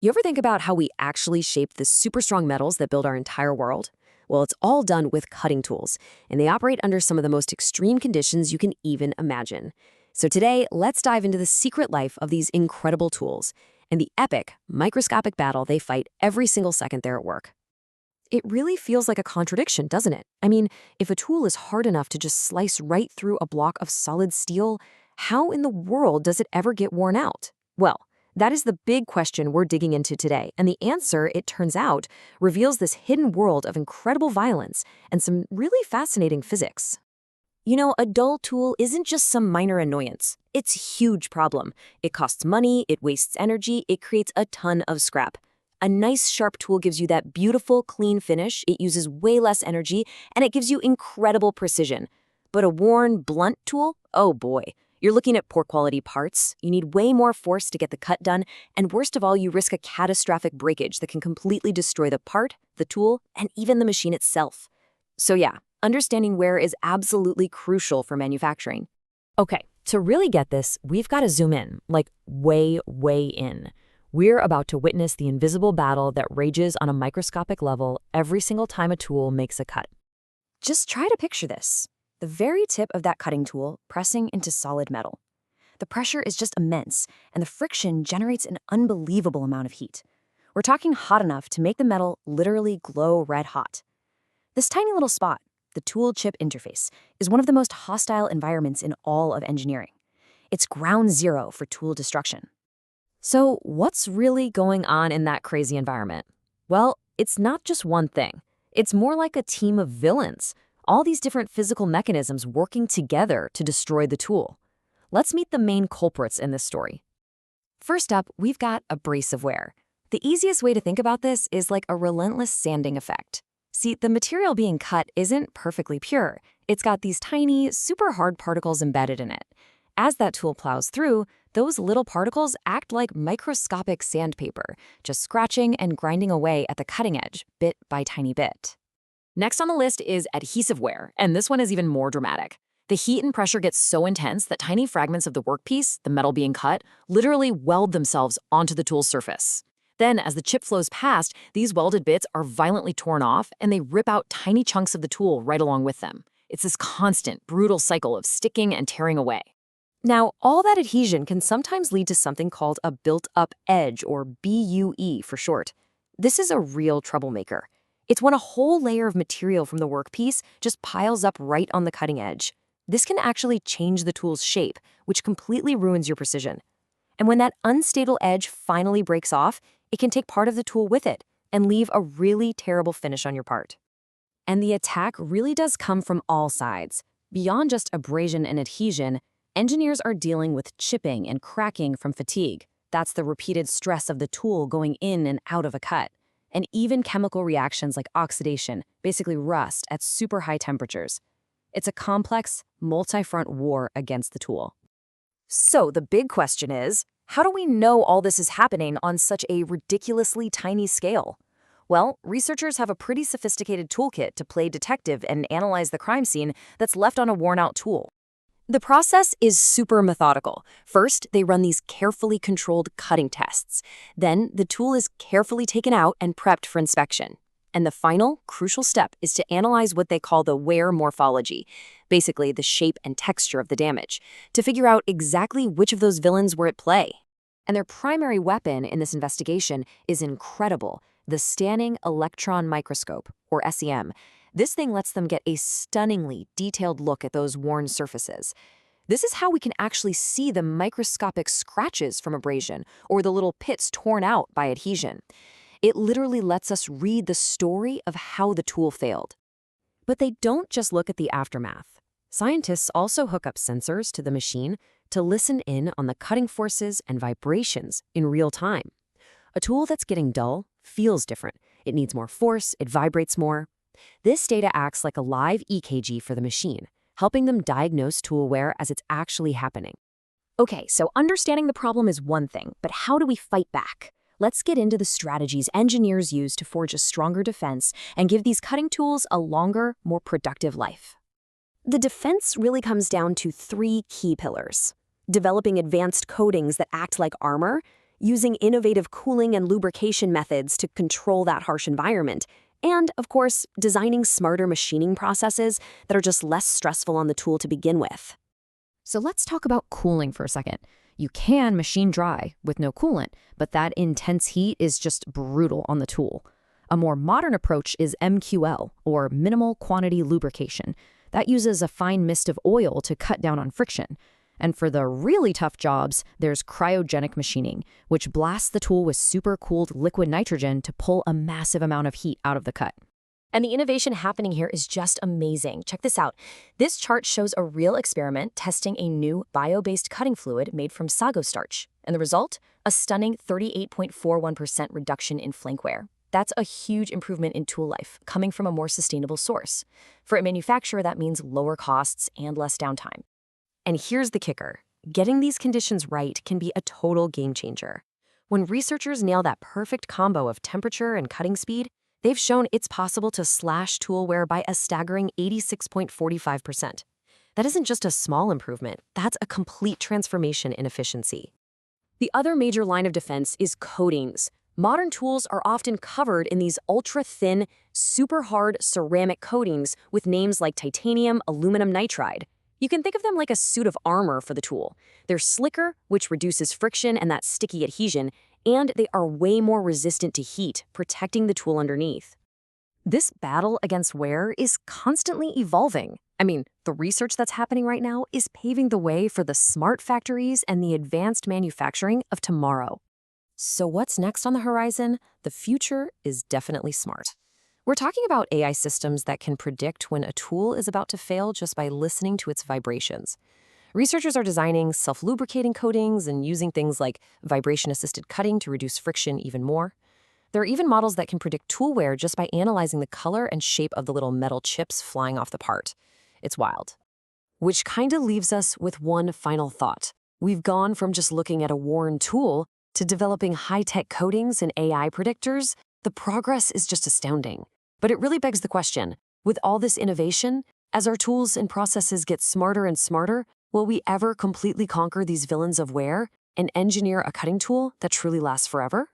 You ever think about how we actually shape the super strong metals that build our entire world? Well, it's all done with cutting tools, and they operate under some of the most extreme conditions you can even imagine. So today, let's dive into the secret life of these incredible tools and the epic, microscopic battle they fight every single second they're at work. It really feels like a contradiction, doesn't it? I mean, if a tool is hard enough to just slice right through a block of solid steel, how in the world does it ever get worn out? Well, that is the big question we're digging into today, and the answer, it turns out, reveals this hidden world of incredible violence and some really fascinating physics. You know, a dull tool isn't just some minor annoyance. It's a huge problem. It costs money, it wastes energy, it creates a ton of scrap. A nice sharp tool gives you that beautiful, clean finish, it uses way less energy, and it gives you incredible precision. But a worn, blunt tool? Oh boy. You're looking at poor quality parts, you need way more force to get the cut done, and worst of all, you risk a catastrophic breakage that can completely destroy the part, the tool, and even the machine itself. So yeah, understanding wear is absolutely crucial for manufacturing. Okay, to really get this, we've got to zoom in, like way, way in. We're about to witness the invisible battle that rages on a microscopic level every single time a tool makes a cut. Just try to picture this. The very tip of that cutting tool pressing into solid metal. The pressure is just immense, and the friction generates an unbelievable amount of heat. We're talking hot enough to make the metal literally glow red hot. This tiny little spot, the tool-chip interface, is one of the most hostile environments in all of engineering. It's ground zero for tool destruction. So what's really going on in that crazy environment? Well, it's not just one thing. It's more like a team of villains. All these different physical mechanisms working together to destroy the tool. Let's meet the main culprits in this story. First up, we've got abrasive wear. The easiest way to think about this is like a relentless sanding effect. See, the material being cut isn't perfectly pure. It's got these tiny, super hard particles embedded in it. As that tool plows through, those little particles act like microscopic sandpaper, just scratching and grinding away at the cutting edge, bit by tiny bit. Next on the list is adhesive wear, and this one is even more dramatic. The heat and pressure gets so intense that tiny fragments of the workpiece, the metal being cut, literally weld themselves onto the tool's surface. Then, as the chip flows past, these welded bits are violently torn off, and they rip out tiny chunks of the tool right along with them. It's this constant, brutal cycle of sticking and tearing away. Now, all that adhesion can sometimes lead to something called a built-up edge, or BUE for short. This is a real troublemaker. It's when a whole layer of material from the workpiece just piles up right on the cutting edge. This can actually change the tool's shape, which completely ruins your precision. And when that unstable edge finally breaks off, it can take part of the tool with it and leave a really terrible finish on your part. And the attack really does come from all sides. Beyond just abrasion and adhesion, engineers are dealing with chipping and cracking from fatigue. That's the repeated stress of the tool going in and out of a cut. And even chemical reactions like oxidation, basically rust at super high temperatures. It's a complex, multi-front war against the tool. So the big question is, how do we know all this is happening on such a ridiculously tiny scale? Well, researchers have a pretty sophisticated toolkit to play detective and analyze the crime scene that's left on a worn-out tool. The process is super methodical. First, they run these carefully controlled cutting tests. Then, the tool is carefully taken out and prepped for inspection. And the final, crucial step is to analyze what they call the wear morphology, basically the shape and texture of the damage, to figure out exactly which of those villains were at play. And their primary weapon in this investigation is incredible, the Scanning Electron Microscope, or SEM. This thing lets them get a stunningly detailed look at those worn surfaces. This is how we can actually see the microscopic scratches from abrasion or the little pits torn out by adhesion. It literally lets us read the story of how the tool failed. But they don't just look at the aftermath. Scientists also hook up sensors to the machine to listen in on the cutting forces and vibrations in real time. A tool that's getting dull feels different. It needs more force, it vibrates more. This data acts like a live EKG for the machine, helping them diagnose tool wear as it's actually happening. Okay, so understanding the problem is one thing, but how do we fight back? Let's get into the strategies engineers use to forge a stronger defense and give these cutting tools a longer, more productive life. The defense really comes down to three key pillars. Developing advanced coatings that act like armor. using innovative cooling and lubrication methods to control that harsh environment, and, of course, designing smarter machining processes that are just less stressful on the tool to begin with. So let's talk about cooling for a second. You can machine dry with no coolant, but that intense heat is just brutal on the tool. A more modern approach is MQL, or minimal quantity lubrication. That uses a fine mist of oil to cut down on friction. And for the really tough jobs, there's cryogenic machining, which blasts the tool with supercooled liquid nitrogen to pull a massive amount of heat out of the cut. And the innovation happening here is just amazing. Check this out. This chart shows a real experiment testing a new bio-based cutting fluid made from sago starch. And the result? A stunning 38.41% reduction in flake wear. That's a huge improvement in tool life, coming from a more sustainable source. For a manufacturer, that means lower costs and less downtime. And here's the kicker. Getting these conditions right can be a total game changer. When researchers nail that perfect combo of temperature and cutting speed, they've shown it's possible to slash tool wear by a staggering 86.45%. That isn't just a small improvement, that's a complete transformation in efficiency. The other major line of defense is coatings. Modern tools are often covered in these ultra-thin, super hard ceramic coatings with names like titanium aluminum nitride. You can think of them like a suit of armor for the tool. They're slicker, which reduces friction and that sticky adhesion, and they are way more resistant to heat, protecting the tool underneath. This battle against wear is constantly evolving. I mean, the research that's happening right now is paving the way for the smart factories and the advanced manufacturing of tomorrow. So what's next on the horizon? The future is definitely smart. We're talking about AI systems that can predict when a tool is about to fail just by listening to its vibrations. Researchers are designing self-lubricating coatings and using things like vibration-assisted cutting to reduce friction even more. There are even models that can predict tool wear just by analyzing the color and shape of the little metal chips flying off the part. It's wild. Which kind of leaves us with one final thought. We've gone from just looking at a worn tool to developing high-tech coatings and AI predictors. The progress is just astounding. But it really begs the question, with all this innovation, as our tools and processes get smarter and smarter, will we ever completely conquer these villains of wear and engineer a cutting tool that truly lasts forever?